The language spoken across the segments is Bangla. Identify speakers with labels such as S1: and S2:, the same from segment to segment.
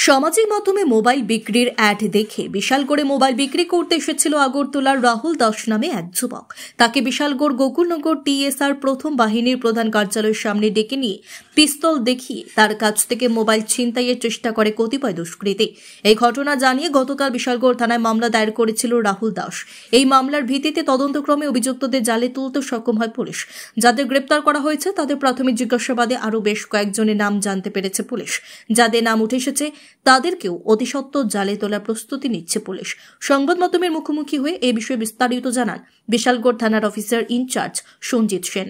S1: সামাজিক মাধ্যমে মোবাইল বিক্রির অ্যাড দেখে বিশালগড়ে মোবাইল বিক্রি করতে এসেছিল আগরতলার রাহুল দাস নামে এক যুবক। তাকে বিশালগড় গোকুলনগর টিএসআর প্রথম বাহিনীর প্রধান কার্যালয়ের সামনে ডেকে নিয়ে পিস্তল দেখিয়ে তার কাছ থেকে মোবাইল ছিনতাইয়ের চেষ্টা করে কতিপয় দুষ্কৃতী। এই ঘটনা জানিয়ে গতকাল বিশালগড় থানায় মামলা দায়ের করেছিল রাহুল দাস। এই মামলার ভিত্তিতে তদন্তক্রমে অভিযুক্তদের জালে তুলতে সক্ষম হয় পুলিশ। যাদের গ্রেপ্তার করা হয়েছে তাদের প্রাথমিক জিজ্ঞাসাবাদে আরও বেশ কয়েকজনের নাম জানতে পেরেছে পুলিশ। যাদের নাম উঠে এসেছে তাদেরকেও অতি সত্বর জালে তোলার প্রস্তুতি নিচ্ছে পুলিশ। সংবাদ মাধ্যমের মুখোমুখি হয়ে এই বিষয়ে বিস্তারিত জানান বিশালগড় থানার officer incharge Sanjit Sen.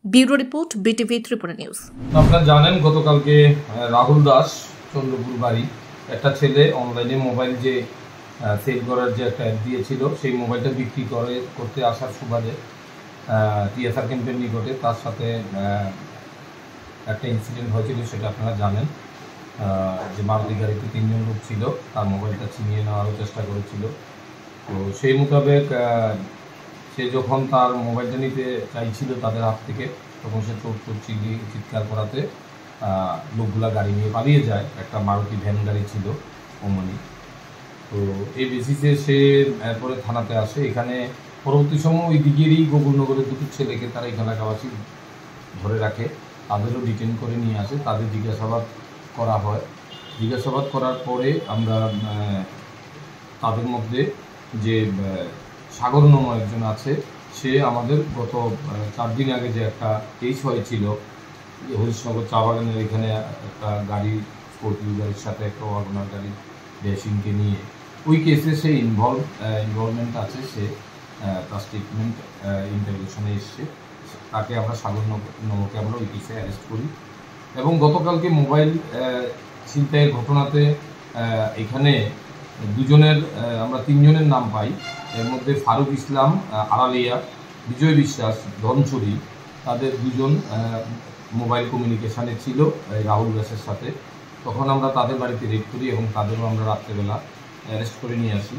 S1: Bureau report, BTV Tripura news.
S2: আপনারা জানেন গতকালকে রাহুল দাস চন্দ্রপুর বাড়ি একটা ছেলে অনলাইনে মোবাইল যে সেল করার যে একটা অ্যাড দিয়েছিল সেই মোবাইলটা বিক্রি করতে আসার সুবাদে টিএসআর ক্যাম্পের নিকটে তার সাথে একটা ইনসিডেন্ট হয়েছিল, সেটা আপনারা জানেন। যে মারুতি গাড়িতে 3 জন লোক ছিল, তার মোবাইলটা ছিনিয়ে নেওয়ারও চেষ্টা করেছিল। তো সেই মোতাবেক সে যখন তার মোবাইলটা নিতে চাইছিল তাদের হাত থেকে, তখন সে চোট চিৎকার করাতে লোকগুলা গাড়ি নিয়ে পালিয়ে যায়। একটা মারুতি ভ্যান গাড়ি ছিল ওমনি। তো এই বেসিসে সে এরপরে থানাতে আসে। এখানে পরবর্তী সময় ওই দিকেরই গোকুলনগরের দুটো ছেলেকে তারা এই এলাকাবাসী ধরে রাখে, তাদেরও ডিটেন করে নিয়ে আসে, তাদের জিজ্ঞাসাবাদ করা হয়। জিজ্ঞাসাবাদ করার পরে আমরা তাদের মধ্যে যে সাগর নামক একজন আছে, সে আমাদের গত 4 দিন আগে যে একটা কেস হয়েছিল হরিশনগর চা বাগানের এখানে একটা গাড়ি স্কর্পিও গাড়ির সাথে একটা ওয়াগনার গাড়ি ড্যাশিংকে নিয়ে, ওই কেসে সে ইনভলভমেন্ট আছে। সে তার স্টেটমেন্ট ইন্টারভিউশনে এসছে, তাকে আমরা সাগর নমকে আমরা ওই কেসে অ্যারেস্ট করি। এবং গতকালকে মোবাইল ছিনতাইয়ের ঘটনাতে এখানে দুজনের আমরা 3 জনের নাম পাই। এর মধ্যে ফারুক ইসলাম আড়ালিয়া, বিজয় বিশ্বাস ধনচুরি, তাদের 2 জন মোবাইল কমিউনিকেশানে ছিল রাহুল দাসের সাথে। তখন আমরা তাদের বাড়িতে রেড করি এবং তাদেরও আমরা রাত্রেবেলা অ্যারেস্ট করে নিয়ে আসি।